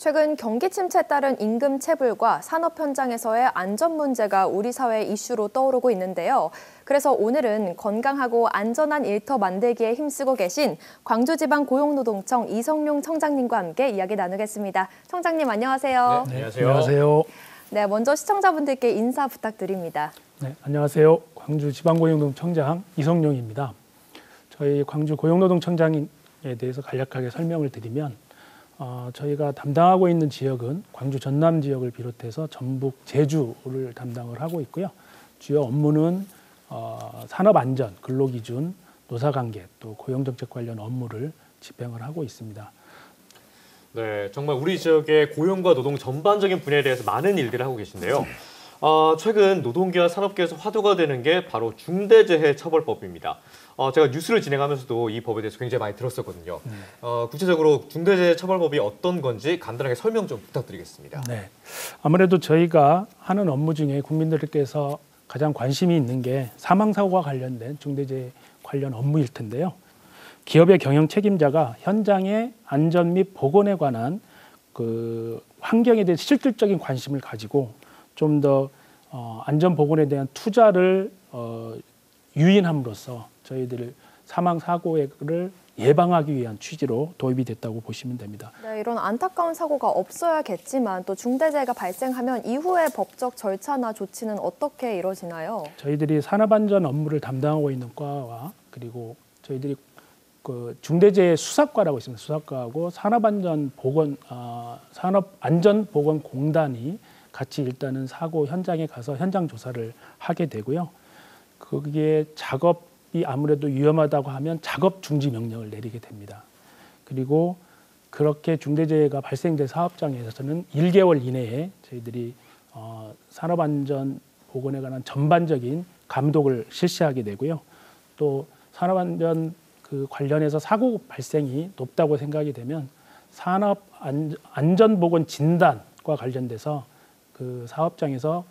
최근 경기 침체에 따른 임금 체불과 산업 현장에서의 안전 문제가 우리 사회 이슈로 떠오르고 있는데요. 그래서 오늘은 건강하고 안전한 일터 만들기에 힘쓰고 계신 광주지방고용노동청 이성룡 청장님과 함께 이야기 나누겠습니다. 청장님 안녕하세요. 네, 안녕하세요. 네, 먼저 시청자분들께 인사 부탁드립니다. 네, 안녕하세요. 광주지방고용노동청장 이성룡입니다. 저희 광주고용노동청장에 대해서 간략하게 설명을 드리면 저희가 담당하고 있는 지역은 광주 전남 지역을 비롯해서 전북, 제주를 담당을 하고 있고요. 주요 업무는 산업안전, 근로기준, 노사관계, 또 고용정책 관련 업무를 집행을 하고 있습니다. 네, 정말 우리 지역의 고용과 노동 전반적인 분야에 대해서 많은 일들을 하고 계신데요. 최근 노동계와 산업계에서 화두가 되는 게 바로 중대재해처벌법입니다. 제가 뉴스를 진행하면서도 이 법에 대해서 굉장히 많이 들었었거든요. 구체적으로 중대재해처벌법이 어떤 건지 간단하게 설명 좀 부탁드리겠습니다. 네, 아무래도 저희가 하는 업무 중에 국민들께서 가장 관심이 있는 게 사망사고와 관련된 중대재해 관련 업무일 텐데요. 기업의 경영 책임자가 현장의 안전 및 보건에 관한 그 환경에 대해 실질적인 관심을 가지고 좀 더 안전 보건에 대한 투자를 유인함으로써 저희들 사망 사고를 예방하기 위한 취지로 도입이 됐다고 보시면 됩니다. 네, 이런 안타까운 사고가 없어야겠지만 또 중대재해가 발생하면 이후의 법적 절차나 조치는 어떻게 이루어지나요? 저희들이 산업안전 업무를 담당하고 있는 과와 그리고 저희들이 그 중대재해 수사과라고 있습니다. 수사과하고 산업안전보건공단이 같이 일단은 사고 현장에 가서 현장 조사를 하게 되고요. 거기에 작업이 아무래도 위험하다고 하면 작업 중지 명령을 내리게 됩니다. 그리고 그렇게 중대재해가 발생된 사업장에서는 1개월 이내에 저희들이 산업안전보건에 관한 전반적인 감독을 실시하게 되고요. 또 산업안전 관련해서 사고 발생이 높다고 생각이 되면 산업안전보건 진단과 관련돼서 그 사업장에서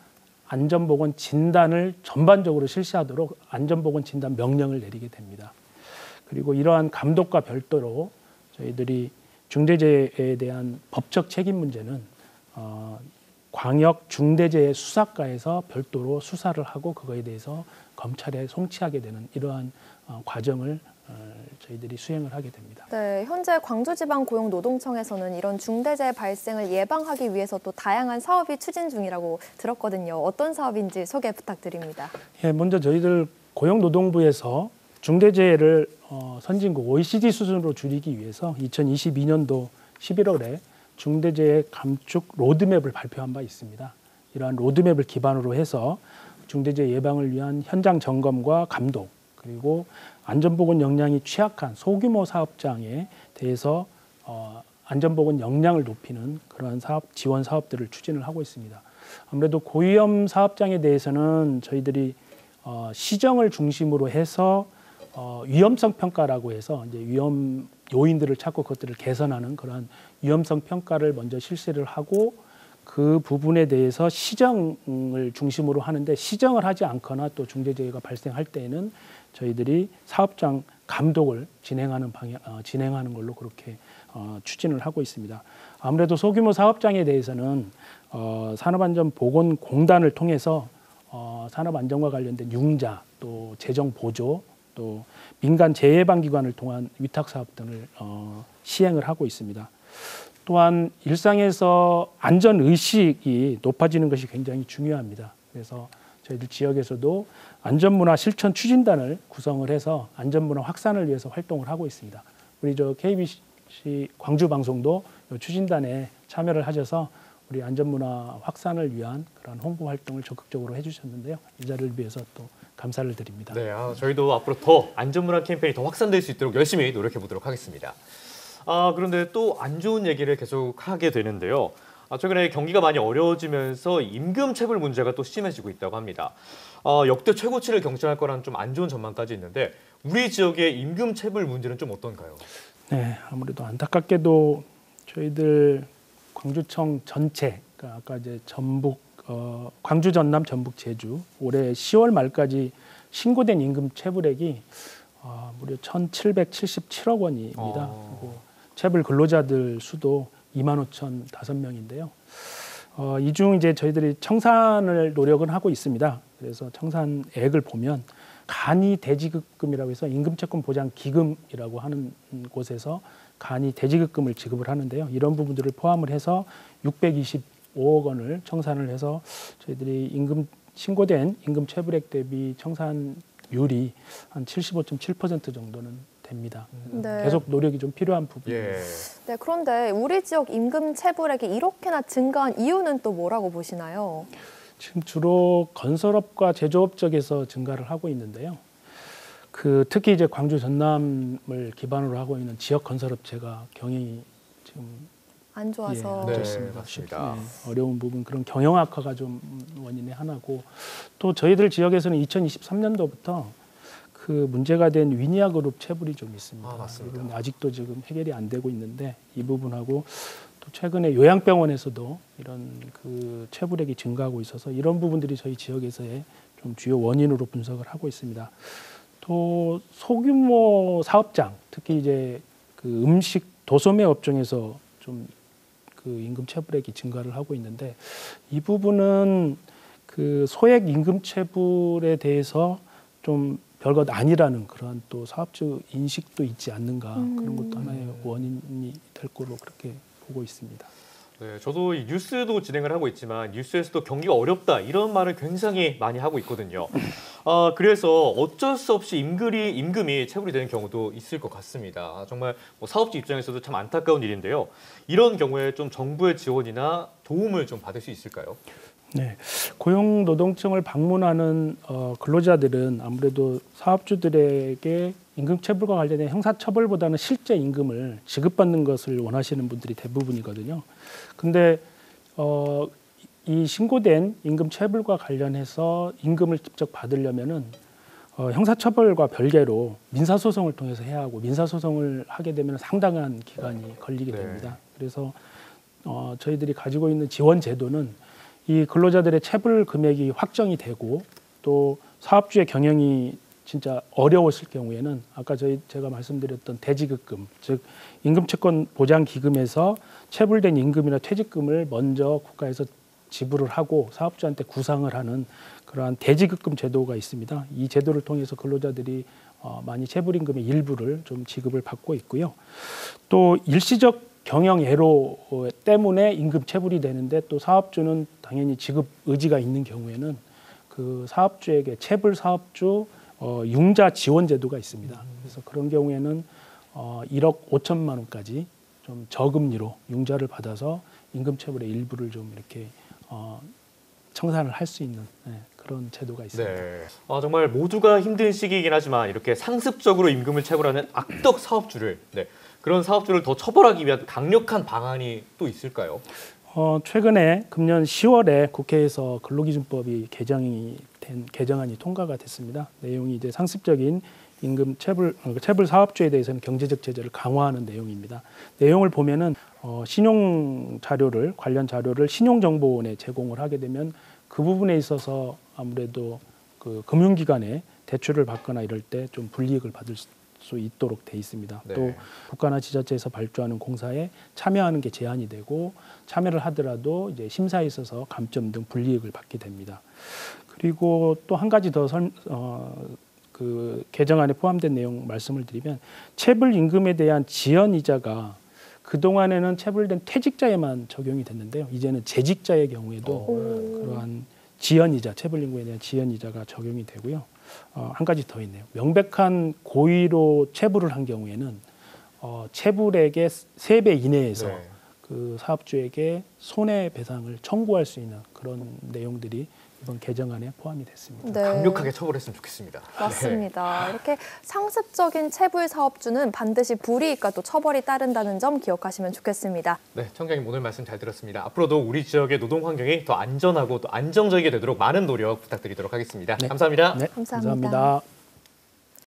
안전보건 진단을 전반적으로 실시하도록 안전보건 진단 명령을 내리게 됩니다. 그리고 이러한 감독과 별도로 저희들이 중대재해에 대한 법적 책임 문제는 광역 중대재해 수사과에서 별도로 수사를 하고 그거에 대해서 검찰에 송치하게 되는 이러한 과정을 저희들이 수행을 하게 됩니다. 네, 현재 광주지방고용노동청에서는 이런 중대재해 발생을 예방하기 위해서 또 다양한 사업이 추진 중이라고 들었거든요. 어떤 사업인지 소개 부탁드립니다. 예, 먼저 저희들 고용노동부에서 중대재해를 선진국 OECD 수준으로 줄이기 위해서 2022년도 11월에 중대재해 감축 로드맵을 발표한 바 있습니다. 이러한 로드맵을 기반으로 해서 중대재해 예방을 위한 현장 점검과 감독 그리고 안전보건 역량이 취약한 소규모 사업장에 대해서 안전보건 역량을 높이는 그러한 사업 지원 사업들을 추진을 하고 있습니다. 아무래도 고위험 사업장에 대해서는 저희들이 시정을 중심으로 해서 위험성 평가라고 해서 이제 위험 요인들을 찾고 그것들을 개선하는 그러한 위험성 평가를 먼저 실시를 하고 그 부분에 대해서 시정을 중심으로 하는데 시정을 하지 않거나 또 중대재해가 발생할 때에는 저희들이 사업장 감독을 진행하는 걸로 그렇게 추진을 하고 있습니다. 아무래도 소규모 사업장에 대해서는 산업안전보건공단을 통해서 산업안전과 관련된 융자, 또 재정 보조, 또 민간 재예방기관을 통한 위탁사업 등을 시행을 하고 있습니다. 또한 일상에서 안전의식이 높아지는 것이 굉장히 중요합니다. 그래서 저희들 지역에서도 안전문화 실천 추진단을 구성을 해서 안전문화 확산을 위해서 활동을 하고 있습니다. 우리 KBC 광주방송도 이 추진단에 참여를 하셔서 우리 안전문화 확산을 위한 그런 홍보 활동을 적극적으로 해주셨는데요. 이 자리를 위해서 또 감사를 드립니다. 네, 저희도 앞으로 더 안전문화 캠페인이 더 확산될 수 있도록 열심히 노력해 보도록 하겠습니다. 그런데 또 안 좋은 얘기를 계속 하게 되는데요. 최근에 경기가 많이 어려워지면서 임금 체불 문제가 또 심해지고 있다고 합니다. 역대 최고치를 경신할 거라는 좀 안 좋은 전망까지 있는데 우리 지역의 임금 체불 문제는 좀 어떤가요? 네, 아무래도 안타깝게도 저희들 광주청 전체, 그러니까 아까 이제 광주, 전남, 전북, 제주 올해 10월 말까지 신고된 임금 체불액이 무려 1,777억 원입니다. 그리고 체불 근로자들 수도 25,005명인데요. 이 중 이제 저희들이 청산을 노력은 하고 있습니다. 그래서 청산액을 보면 간이 대지급금이라고 해서 임금채권 보장 기금이라고 하는 곳에서 간이 대지급금을 지급을 하는데요. 이런 부분들을 포함을 해서 625억 원을 청산을 해서 저희들이 신고된 임금 체불액 대비 청산율이 한 75.7% 정도는 됩니다. 네. 계속 노력이 좀 필요한 부분입니다. 예. 네, 그런데 우리 지역 임금 체불액이 이렇게나 증가한 이유는 또 뭐라고 보시나요? 지금 주로 건설업과 제조업 쪽에서 증가를 하고 있는데요. 특히 이제 광주 전남을 기반으로 하고 있는 지역 건설업체가 경영이 지금 안 좋아서. 안 네, 좋습니다. 맞습니다. 어려운 부분 그런 경영 악화가 좀 원인의 하나고 또 저희들 지역에서는 2023년도부터 그 문제가 된 위니아 그룹 체불이 좀 있습니다. 맞습니다. 이 부분 아직도 지금 해결이 안 되고 있는데 이 부분하고 또 최근에 요양병원에서도 이런 그 체불액이 증가하고 있어서 이런 부분들이 저희 지역에서의 좀 주요 원인으로 분석을 하고 있습니다. 또 소규모 사업장, 특히 이제 그 음식 도소매 업종에서 좀 그 임금 체불액이 증가를 하고 있는데 이 부분은 그 소액 임금 체불에 대해서 좀 별것 아니라는 그러한 또 사업주 인식도 있지 않는가 그런 것도 하나의 원인이 될 거로 그렇게 보고 있습니다. 네, 저도 이 뉴스도 진행을 하고 있지만 뉴스에서도 경기가 어렵다 이런 말을 굉장히 많이 하고 있거든요. 그래서 어쩔 수 없이 임금이 체불이 되는 경우도 있을 것 같습니다. 정말 뭐 사업주 입장에서도 참 안타까운 일인데요. 이런 경우에 좀 정부의 지원이나 도움을 좀 받을 수 있을까요? 네, 고용노동청을 방문하는 근로자들은 아무래도 사업주들에게 임금 체불과 관련된 형사처벌보다는 실제 임금을 지급받는 것을 원하시는 분들이 대부분이거든요. 근데 이 신고된 임금 체불과 관련해서 임금을 직접 받으려면은 형사처벌과 별개로 민사소송을 통해서 해야 하고 민사소송을 하게 되면 상당한 기간이 걸리게 됩니다. 그래서 저희들이 가지고 있는 지원 제도는 이 근로자들의 체불 금액이 확정이 되고 또 사업주의 경영이 진짜 어려웠을 경우에는 아까 제가 말씀드렸던 대지급금, 즉 임금채권 보장 기금에서 체불된 임금이나 퇴직금을 먼저 국가에서 지불을 하고 사업주한테 구상을 하는 그러한 대지급금 제도가 있습니다. 이 제도를 통해서 근로자들이 많이 체불임금의 일부를 좀 지급을 받고 있고요. 또 일시적 경영 애로 때문에 임금 체불이 되는데 또 사업주는 당연히 지급 의지가 있는 경우에는 그 사업주에게 체불 사업주 융자 지원 제도가 있습니다. 그래서 그런 경우에는 1억 5천만 원까지 좀 저금리로 융자를 받아서 임금 체불의 일부를 좀 이렇게 청산을 할 수 있는 그런 제도가 있습니다. 네. 정말 모두가 힘든 시기이긴 하지만 이렇게 상습적으로 임금을 체불하는 악덕 사업주를 그런 사업주를 더 처벌하기 위한 강력한 방안이 또 있을까요? 최근에 금년 10월에 국회에서 근로기준법이 개정안이 통과가 됐습니다. 내용이 이제 상습적인 임금 체불 사업주에 대해서는 경제적 제재를 강화하는 내용입니다. 내용을 보면은 관련 자료를 신용정보원에 제공을 하게 되면 그 부분에 있어서 아무래도 그 금융기관에 대출을 받거나 이럴 때 좀 불이익을 받을 수 있도록 돼 있습니다. 네. 또 국가나 지자체에서 발주하는 공사에 참여하는 게 제한이 되고 참여를 하더라도 이제 심사에 있어서 감점 등 불이익을 받게 됩니다. 그리고 또 한 가지 더 그 개정안에 포함된 내용 말씀을 드리면 체불 임금에 대한 지연 이자가 그 동안에는 체불된 퇴직자에만 적용이 됐는데요. 이제는 재직자의 경우에도 그러한 지연 이자, 체불 임금에 대한 지연 이자가 적용이 되고요. 한 가지 더 있네요. 명백한 고의로 체불을 한 경우에는 체불액의 3배 이내에서 그 사업주에게 손해배상을 청구할 수 있는 그런 내용들이 이번 개정안에 포함이 됐습니다. 네. 강력하게 처벌했으면 좋겠습니다. 맞습니다. 이렇게 상습적인 체불 사업주는 반드시 불이익과 또 처벌이 따른다는 점 기억하시면 좋겠습니다. 네, 청장님 오늘 말씀 잘 들었습니다. 앞으로도 우리 지역의 노동 환경이 더 안전하고 또 안정적이게 되도록 많은 노력 부탁드리도록 하겠습니다. 네. 감사합니다. 네, 감사합니다. 감사합니다.